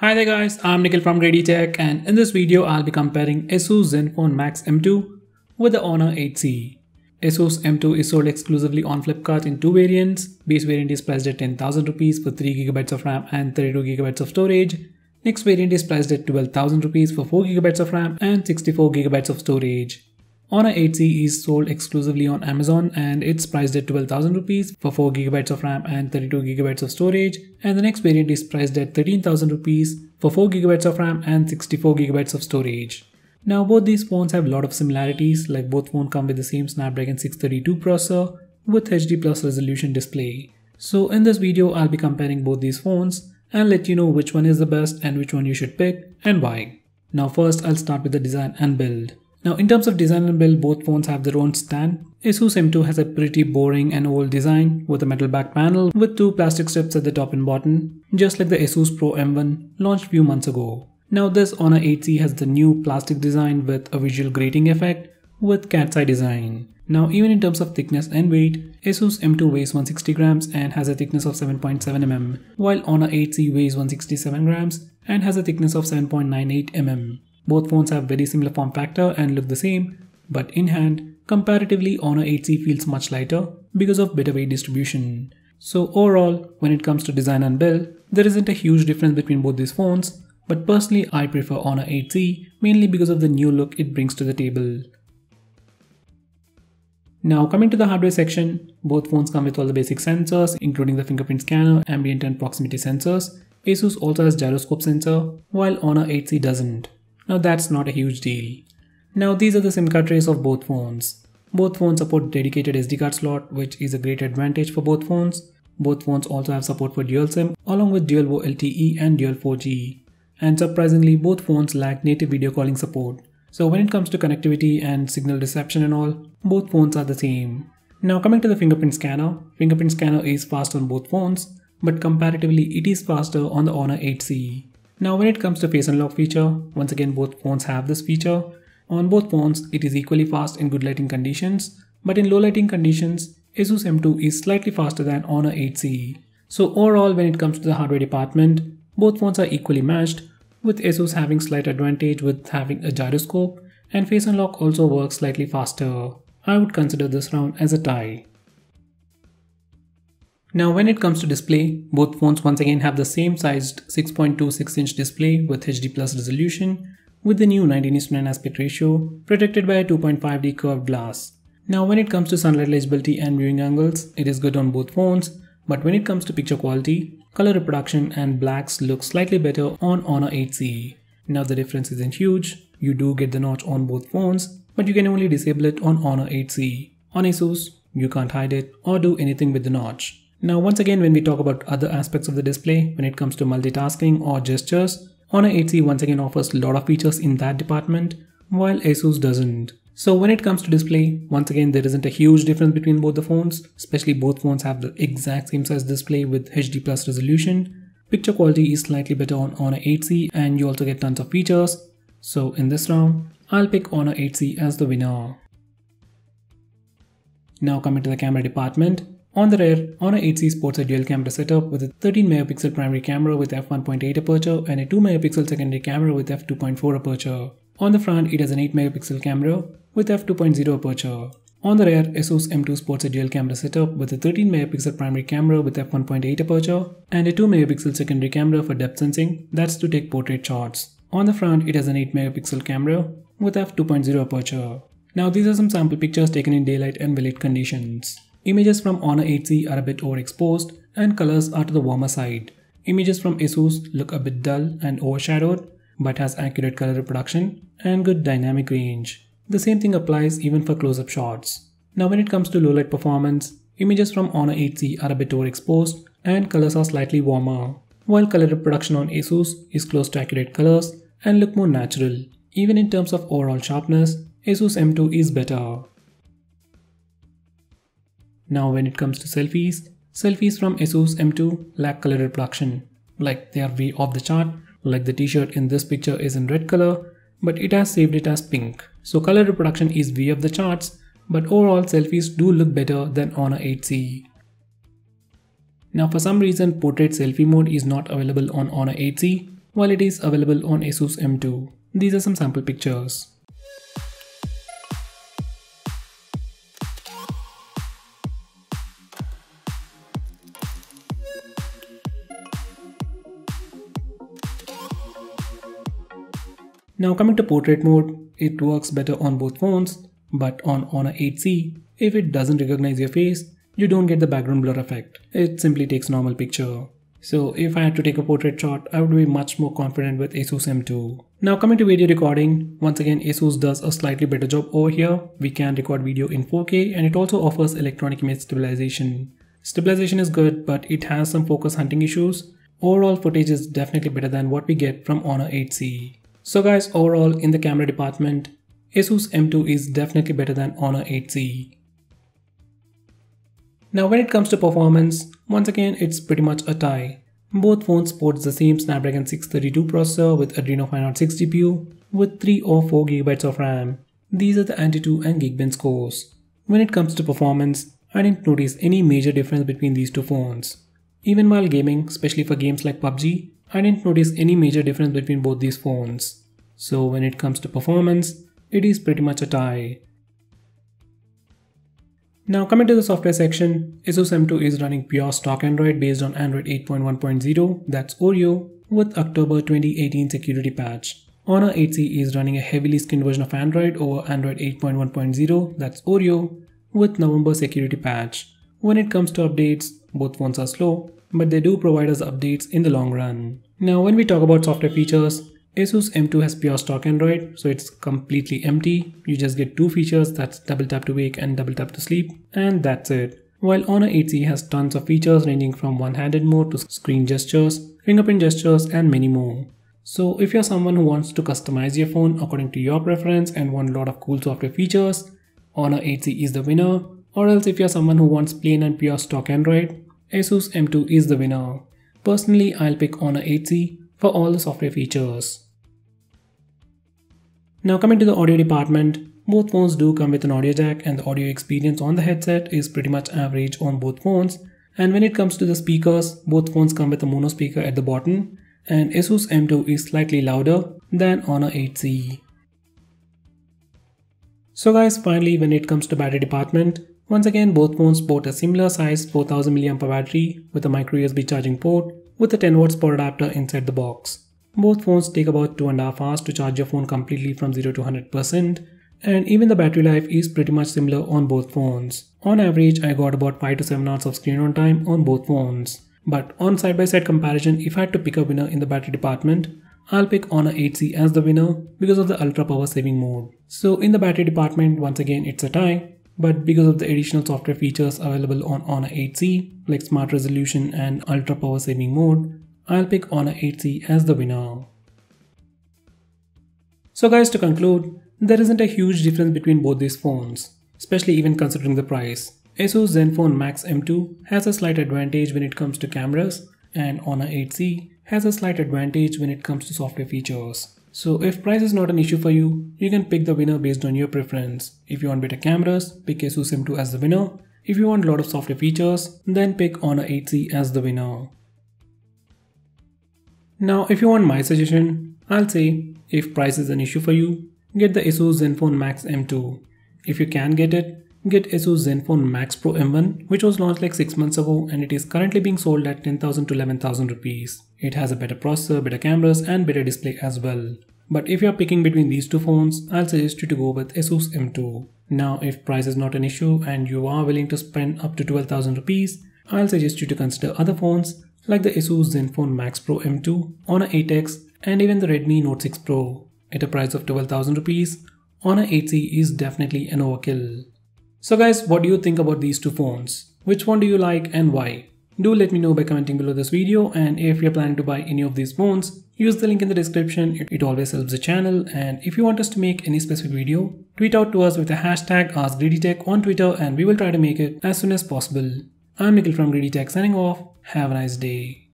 Hi there guys, I'm Nikhil from Grady Tech, and in this video I'll be comparing ASUS ZenFone Max M2 with the Honor 8C. ASUS M2 is sold exclusively on Flipkart in two variants. Base variant is priced at 10,000 rupees for 3GB of RAM and 32GB of storage. Next variant is priced at 12,000 rupees for 4GB of RAM and 64GB of storage. Honor 8C is sold exclusively on Amazon and it's priced at 12,000 rupees for 4GB of RAM and 32GB of storage, and the next variant is priced at 13,000 rupees for 4GB of RAM and 64GB of storage. Now both these phones have a lot of similarities, like both phones come with the same Snapdragon 632 processor with HD plus resolution display. So in this video I'll be comparing both these phones and let you know which one is the best and which one you should pick and why. Now first I'll start with the design and build. Now in terms of design and build, both phones have their own stand. ASUS M2 has a pretty boring and old design with a metal back panel with two plastic strips at the top and bottom, just like the ASUS Pro M1 launched few months ago. Now this Honor 8C has the new plastic design with a visual grating effect with cat's eye design. Now even in terms of thickness and weight, ASUS M2 weighs 160 grams and has a thickness of 7.7 mm, while Honor 8C weighs 167 grams and has a thickness of 7.98 mm. Both phones have very similar form factor and look the same, but in hand, comparatively Honor 8C feels much lighter because of better weight distribution. So overall, when it comes to design and build, there isn't a huge difference between both these phones, but personally I prefer Honor 8C mainly because of the new look it brings to the table. Now coming to the hardware section, both phones come with all the basic sensors including the fingerprint scanner, ambient and proximity sensors. ASUS also has gyroscope sensor, while Honor 8C doesn't. Now that's not a huge deal. Now these are the SIM card trays of both phones. Both phones support dedicated SD card slot, which is a great advantage for both phones. Both phones also have support for dual SIM along with dual VoLTE and dual 4G. And surprisingly, both phones lack native video calling support. So when it comes to connectivity and signal reception and all, both phones are the same. Now coming to the fingerprint scanner is fast on both phones, but comparatively it is faster on the Honor 8C. Now when it comes to face unlock feature, once again both phones have this feature. On both phones it is equally fast in good lighting conditions, but in low lighting conditions, ASUS M2 is slightly faster than Honor 8C. So overall when it comes to the hardware department, both phones are equally matched, with ASUS having slight advantage with having a gyroscope, and face unlock also works slightly faster. I would consider this round as a tie. Now when it comes to display, both phones once again have the same sized 6.26-inch display with HD plus resolution with the new 19:9 aspect ratio protected by a 2.5D curved glass. Now when it comes to sunlight legibility and viewing angles, it is good on both phones, but when it comes to picture quality, color reproduction and blacks look slightly better on Honor 8C. Now the difference isn't huge, you do get the notch on both phones, but you can only disable it on Honor 8C. On ASUS, you can't hide it or do anything with the notch. Now once again when we talk about other aspects of the display, when it comes to multitasking or gestures, Honor 8C once again offers a lot of features in that department, while ASUS doesn't. So when it comes to display, once again there isn't a huge difference between both the phones, especially both phones have the exact same size display with HD plus resolution. Picture quality is slightly better on Honor 8C and you also get tons of features. So in this round, I'll pick Honor 8C as the winner. Now coming to the camera department. On the rear, Honor 8C sports a dual camera setup with a 13-megapixel primary camera with f1.8 aperture and a 2-megapixel secondary camera with f2.4 aperture. On the front, it has an 8-megapixel camera with f2.0 aperture. On the rear, ASUS M2 sports a dual camera setup with a 13-megapixel primary camera with f1.8 aperture and a 2-megapixel secondary camera for depth sensing, that's to take portrait shots. On the front, it has an 8-megapixel camera with f2.0 aperture. Now these are some sample pictures taken in daylight and well lit conditions. Images from Honor 8C are a bit overexposed and colors are to the warmer side. Images from ASUS look a bit dull and overshadowed, but has accurate color reproduction and good dynamic range. The same thing applies even for close-up shots. Now when it comes to low light performance, images from Honor 8C are a bit overexposed and colors are slightly warmer, while color reproduction on ASUS is close to accurate colors and look more natural. Even in terms of overall sharpness, ASUS M2 is better. Now when it comes to selfies from ASUS M2 lack color reproduction, like they are way off the chart, like the t-shirt in this picture is in red color, but it has saved it as pink. So color reproduction is way off the charts, but overall selfies do look better than Honor 8C. Now for some reason portrait selfie mode is not available on Honor 8C, while it is available on Asus M2. These are some sample pictures. Now coming to portrait mode, it works better on both phones, but on Honor 8C, if it doesn't recognize your face, you don't get the background blur effect. It simply takes normal picture. So if I had to take a portrait shot, I would be much more confident with Asus M2. Now coming to video recording, once again Asus does a slightly better job over here. We can record video in 4K and it also offers electronic image stabilization. Stabilization is good, but it has some focus hunting issues. Overall footage is definitely better than what we get from Honor 8C. So guys, overall in the camera department, Asus M2 is definitely better than Honor 8C. Now when it comes to performance, once again it's pretty much a tie. Both phones sports the same Snapdragon 632 processor with Adreno 506 GPU with 3 or 4 GB of RAM. These are the Antutu and Geekbench scores. When it comes to performance, I didn't notice any major difference between these two phones. Even while gaming, especially for games like PUBG, I didn't notice any major difference between both these phones. So when it comes to performance, it is pretty much a tie. Now coming to the software section, Asus M2 is running pure stock Android based on Android 8.1.0, that's Oreo, with October 2018 security patch. Honor 8C is running a heavily skinned version of Android over Android 8.1.0, that's Oreo, with November security patch. When it comes to updates, both phones are slow, but they do provide us updates in the long run. Now when we talk about software features, Asus M2 has pure stock Android, so it's completely empty. You just get two features, that's double tap to wake and double tap to sleep, and that's it. While Honor 8C has tons of features ranging from one-handed mode to screen gestures, fingerprint gestures, and many more. So if you're someone who wants to customize your phone according to your preference and want a lot of cool software features, Honor 8C is the winner. Or else if you're someone who wants plain and pure stock Android, Asus M2 is the winner. Personally, I'll pick Honor 8C for all the software features. Now coming to the audio department, both phones do come with an audio jack and the audio experience on the headset is pretty much average on both phones. And when it comes to the speakers, both phones come with a mono speaker at the bottom and Asus M2 is slightly louder than Honor 8C. So guys, finally when it comes to battery department, once again both phones sport a similar size 4000 mAh battery with a micro USB charging port with a 10 watts power adapter inside the box. Both phones take about 2.5 hours to charge your phone completely from 0 to 100%, and even the battery life is pretty much similar on both phones. On average, I got about 5 to 7 hours of screen on time on both phones. But on side-by-side comparison, if I had to pick a winner in the battery department, I'll pick Honor 8C as the winner because of the ultra power saving mode. So in the battery department, once again it's a tie, but because of the additional software features available on Honor 8C like smart resolution and ultra power saving mode, I'll pick Honor 8C as the winner. So guys, to conclude, there isn't a huge difference between both these phones, especially even considering the price. Asus Zenfone Max M2 has a slight advantage when it comes to cameras, and Honor 8C has a slight advantage when it comes to software features. So if price is not an issue for you, you can pick the winner based on your preference. If you want better cameras, pick Asus M2 as the winner. If you want a lot of software features, then pick Honor 8C as the winner. Now if you want my suggestion, I'll say if price is an issue for you, get the Asus Zenfone Max M2. If you can get it, get Asus Zenfone Max Pro M1, which was launched like 6 months ago and it is currently being sold at 10,000 to 11,000 rupees. It has a better processor, better cameras and better display as well. But if you are picking between these two phones, I'll suggest you to go with Asus M2. Now if price is not an issue and you are willing to spend up to 12,000 rupees, I'll suggest you to consider other phones like the Asus Zenfone Max Pro M2, Honor 8X and even the Redmi Note 6 Pro. At a price of 12,000 rupees, Honor 8C is definitely an overkill. So guys, what do you think about these two phones? Which one do you like and why? Do let me know by commenting below this video, and if you're planning to buy any of these phones, use the link in the description. It always helps the channel, and if you want us to make any specific video, tweet out to us with the hashtag AskGreedyTech on Twitter and we will try to make it as soon as possible. I'm Nikhil from GreedyTech signing off. Have a nice day.